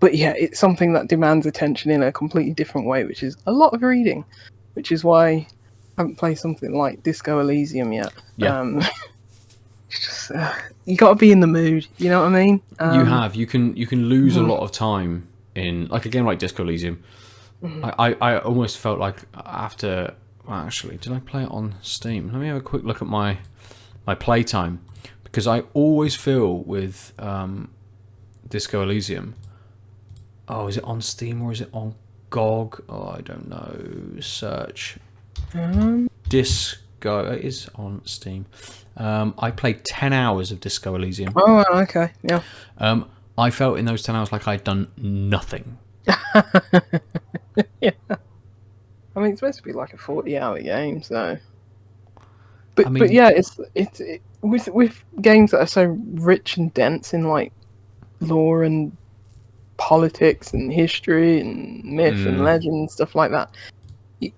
B: But yeah, it's something that demands attention in a completely different way, which is a lot of reading, which is why I haven't played something like Disco Elysium yet.
A: Yeah.
B: It's just you got to be in the mood. You know what I mean?
A: You can lose a lot of time in like a game like Disco Elysium. I almost felt like after. Well, actually, did I play it on Steam? Let me have a quick look at my playtime, because I always feel with Disco Elysium. Oh, is it on Steam or is it on GOG? Oh, I don't know. Search. Disco. It is on Steam. I played 10 hours of Disco Elysium.
B: Oh, okay. Yeah.
A: I felt in those 10 hours like I'd done nothing.
B: Yeah. I mean, it's supposed to be like a 40-hour game, so. But yeah, it's with games that are so rich and dense in like lore and politics and history and myth and legend and stuff like that.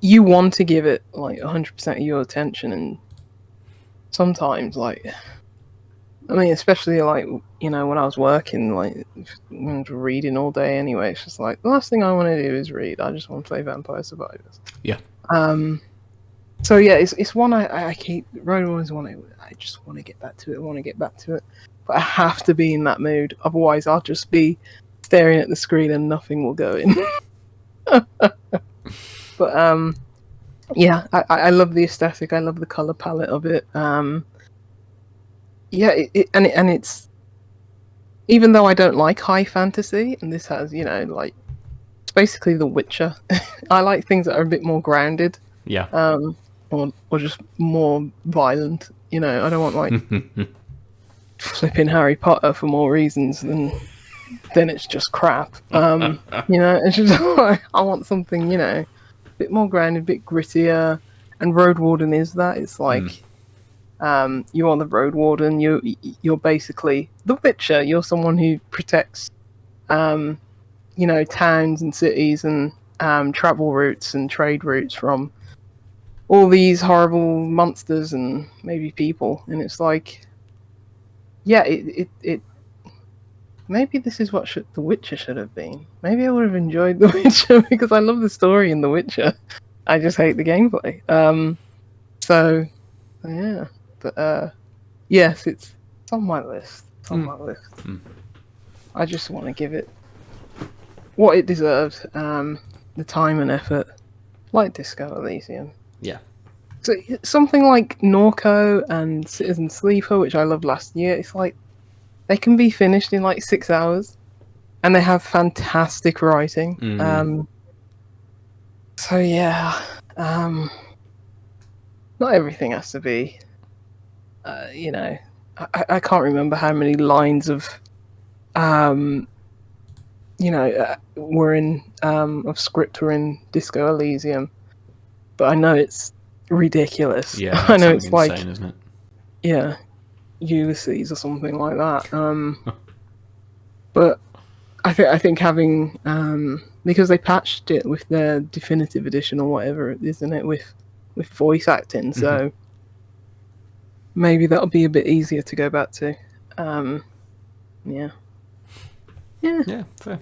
B: You want to give it like 100% of your attention, and sometimes like, I mean, especially like when I was working, like reading all day anyway, it's just like the last thing I want to do is read. I just want to play Vampire Survivors.
A: Yeah.
B: So yeah, it's one I keep. Road is one I just want to get back to it. I want to get back to it. but I have to be in that mood. Otherwise, I'll just be staring at the screen and nothing will go in. But yeah, I love the aesthetic. I love the color palette of it. Yeah, and it's, even though I don't like high fantasy, and this has, you know, like, it's basically The Witcher. I like things that are a bit more grounded.
A: Yeah.
B: Or just more violent. You know, I don't want like flipping Harry Potter for more reasons than it's just crap. You know, it's just I want something, you know, a bit more grounded, a bit grittier. And Road Warden is that. It's like you are the Road Warden. You're basically the Witcher. You're someone who protects, you know, towns and cities and travel routes and trade routes from all these horrible monsters and maybe people. And it's like, yeah, it maybe this is what The Witcher should have been. Maybe I would have enjoyed The Witcher because I love the story in The Witcher. I just hate the gameplay. So yeah, but yes, it's on my list. It's on my list. I just want to give it what it deserves. The time and effort, like Disco Elysium.
A: Yeah.
B: So something like Norco and Citizen Sleeper, which I loved last year, it's like they can be finished in like 6 hours, and they have fantastic writing. So yeah, not everything has to be. You know, I can't remember how many lines of, you know, were in of script were in Disco Elysium, but I know it's ridiculous.
A: Yeah,
B: I know it's
A: insane,
B: like,
A: isn't it?
B: yeah, Ulysses or something like that. But I think having because they patched it with their definitive edition or whatever, isn't it, with voice acting, so maybe that'll be a bit easier to go back to. Yeah.
A: Yeah, fair.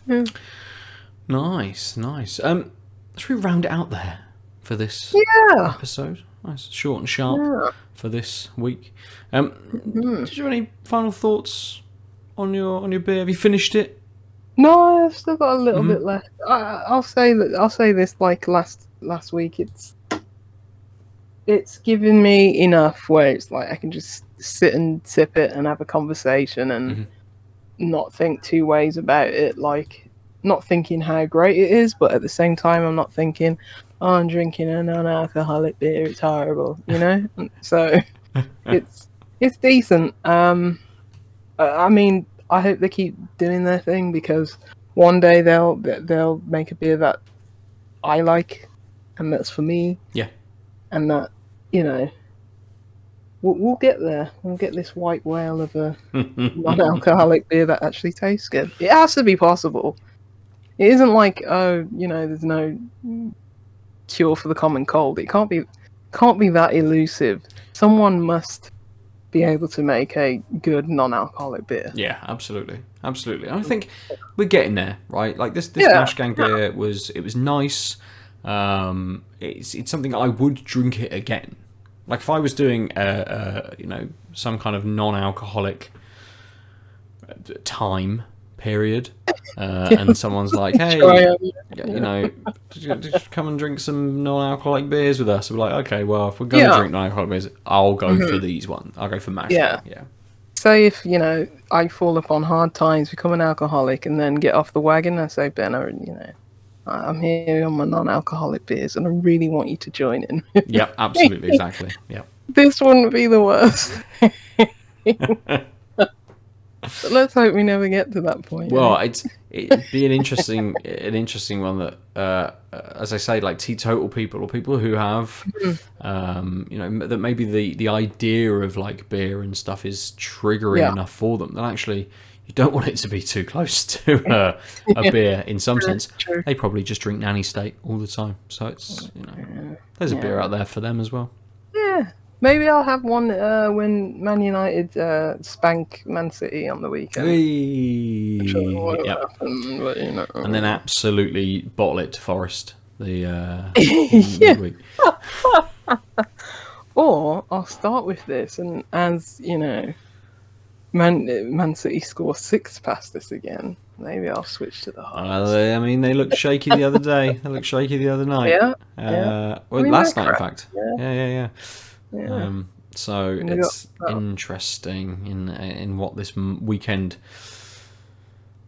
B: Yeah.
A: Nice. Should we round it out there for this episode? Nice, short and sharp for this week. Did you have any final thoughts on your beer? Have you finished it?
B: No, I've still got a little bit left. I'll say this like last week. It's given me enough where it's like I can just sit and sip it and have a conversation and not think two ways about it. Like, not thinking how great it is, but at the same time, I'm not thinking, oh, I'm drinking a non-alcoholic beer, it's horrible, you know? So it's decent. I mean, I hope they keep doing their thing, because one day they'll make a beer that I like, and that's for me.
A: Yeah.
B: And that, you know, we'll get there. We'll get this white whale of a non-alcoholic beer that actually tastes good. It has to be possible. It isn't like, oh, you know, there's no cure for the common cold. It can't be that elusive. Someone must be able to make a good non-alcoholic beer.
A: Yeah, absolutely. I think we're getting there, right? Like this Mash Gang beer was nice. It's something I would drink it again. Like if I was doing you know, some kind of non-alcoholic time period, and someone's like, hey, you know, just come and drink some non-alcoholic beers with us. We're like, okay, well, if we're going to drink non-alcoholic beers, I'll go for these ones. I'll go for Mash Gang. Yeah.
B: Say if, you know, I fall upon hard times, become an alcoholic, and then get off the wagon, I say, Ben, you know, I'm here on my non-alcoholic beers, and I really want you to join in.
A: Yep, absolutely, exactly. Yeah.
B: This wouldn't be the worst. But let's hope we never get to that point.
A: Well, it'd be an interesting one that, as I say, like teetotal people or people who have, you know, that maybe the idea of like beer and stuff is triggering enough for them that actually you don't want it to be too close to a beer in some sense.
B: True.
A: They probably just drink nanny state all the time, so it's, you know, there's a beer out there for them as well.
B: Yeah. Maybe I'll have one when Man United spank Man City on the weekend. Happen, but, you know.
A: And then absolutely bottle it to Forest the week.
B: Or I'll start with this, and as you know, Man City score 6 past us again. Maybe I'll switch to the hearts.
A: I mean, they looked shaky the other day. They looked shaky the other night.
B: Yeah, yeah.
A: Well,
B: I mean,
A: last
B: they're
A: night, in
B: crap.
A: fact.
B: Yeah.
A: Yeah. So
B: And they
A: it's
B: got-
A: interesting in what this weekend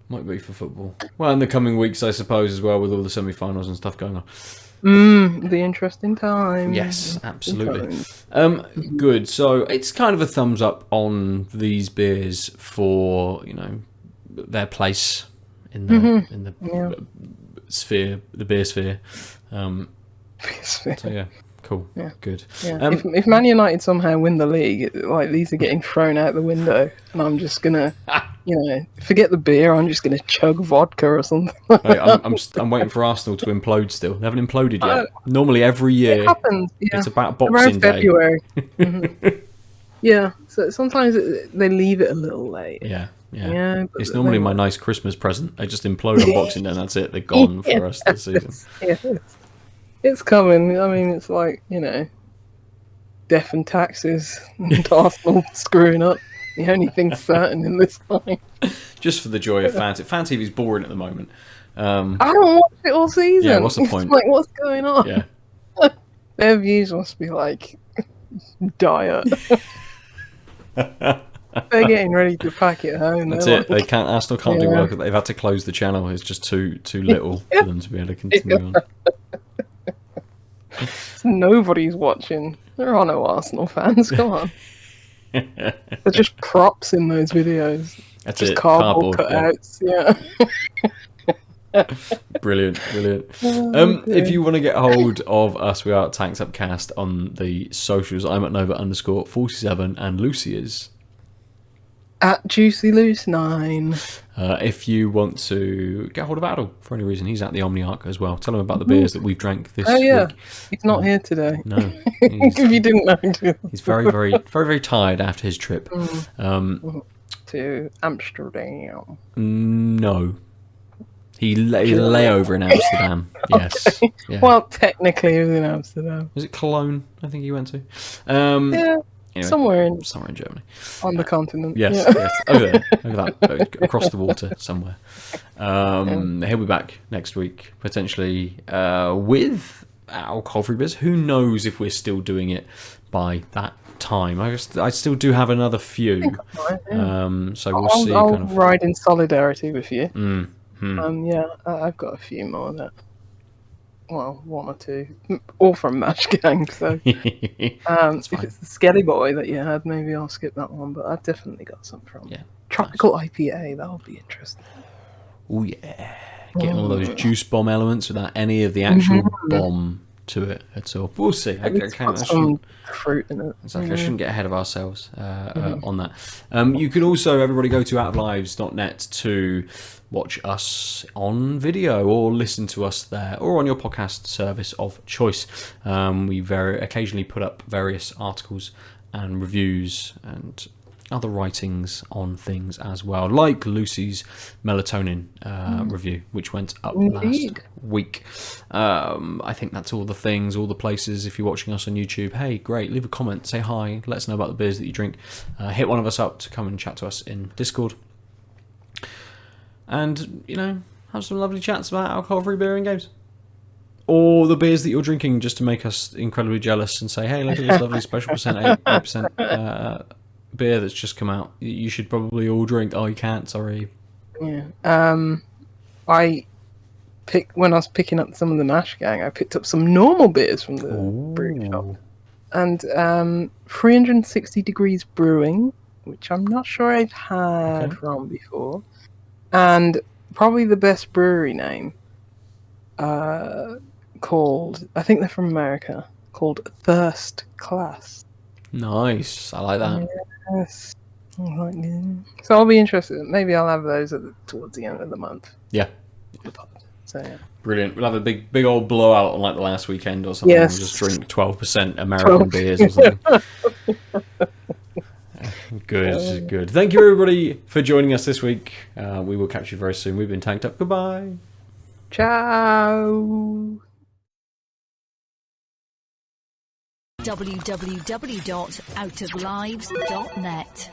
A: might be for football. Well, in the coming weeks, I suppose, as well, with all the semi-finals and stuff going on.
B: The interesting time.
A: Yes, absolutely.
B: Time.
A: Good. So it's kind of a thumbs up on these beers for their place in the sphere, the beer sphere. So yeah, cool.
B: Yeah.
A: Good.
B: Yeah. If Man United somehow win the league, like these are getting thrown out the window, and I'm just gonna, forget the beer. I'm just gonna chug vodka or something.
A: Right, I'm waiting for Arsenal to implode. Still, they haven't imploded yet. Normally, every year
B: It happens. Yeah.
A: it's about
B: Around
A: Boxing Day.
B: February. Yeah. So sometimes they leave it a little late.
A: Yeah.
B: But
A: It's normally my nice Christmas present. They just implode on Boxing Day, and that's it. They're gone for the rest of the season.
B: Yes. It's coming. I mean, it's like, death and taxes and Arsenal screwing up. The only thing certain in this time.
A: Just for the joy of fans. Fan TV's boring at the moment.
B: I don't watch it all season.
A: Yeah, what's the point?
B: It's like, what's going on?
A: Yeah.
B: Their views must be like dire. They're getting ready to pack it home.
A: That's
B: They're
A: it. They can't. Arsenal can't do work. They've had to close the channel. It's just too little for them to be able to continue on.
B: Nobody's watching. There are no Arsenal fans. Come on. They're just props in those videos.
A: That's
B: just
A: it.
B: cardboard cutouts. Yeah.
A: Brilliant. If you want to get hold of us, we are at Tanks Upcast on the socials. I'm at Nova_47 and Lucy is
B: at Juicy Loose 9.
A: If you want to get hold of Adel for any reason, he's at the Omniarch as well. Tell him about the beers that we've drank this week.
B: He's not here today.
A: No.
B: If you didn't know.
A: He's very, very, very, very tired after his trip.
B: To Amsterdam.
A: No. He lay over in Amsterdam. Yes.
B: Okay.
A: Yeah.
B: Well, technically he was in Amsterdam.
A: Was it Cologne? I think he went to. Anyway,
B: somewhere in
A: Germany.
B: on the continent.
A: Yes, yes. Over that, across the water somewhere. He'll be back next week, potentially with alcohol-free beers. Who knows if we're still doing it by that time? I still do have another few. So we'll see.
B: I'll ride in solidarity with you. I've got a few more that. Well, one or two, all from Mash Gang. So, if it's the Skelly Boy that you had, maybe I'll skip that one. But I've definitely got some from Tropical IPA. That'll be interesting.
A: Oh yeah, getting all those juice bomb elements without any of the actual bomb to it at all. We'll see. I
B: some fruit in it.
A: Exactly. I shouldn't get ahead of ourselves on that. You can also, everybody, go to outoflives.net to watch us on video or listen to us there or on your podcast service of choice. We very occasionally put up various articles and reviews and other writings on things as well, like Lucy's melatonin review, which went up last week. I think that's all the things, all the places. If you're watching us on YouTube, hey, great, leave a comment, say hi, let us know about the beers that you drink. Hit one of us up to come and chat to us in Discord. And, have some lovely chats about alcohol-free beer and games. Or the beers that you're drinking, just to make us incredibly jealous and say, hey, look at this lovely special percent, 8% beer that's just come out. You should probably all drink. Oh, you can't, sorry.
B: Yeah. When I was picking up some of the Mash Gang, I picked up some normal beers from the brew shop. And 360 Degrees Brewing, which I'm not sure I've had from before. And probably the best brewery name, called, I think they're from America, called Thirst Class.
A: Nice, I like that.
B: Yes. So I'll be interested. Maybe I'll have those towards the end of the month.
A: Yeah.
B: So yeah.
A: Brilliant. We'll have a big old blowout on like the last weekend or something.
B: Yes.
A: We'll just drink 12% American beers or something. Good. Thank you, everybody, for joining us this week. We will catch you very soon. We've been Tanked Up. Goodbye.
B: Ciao.
C: www.outoflives.net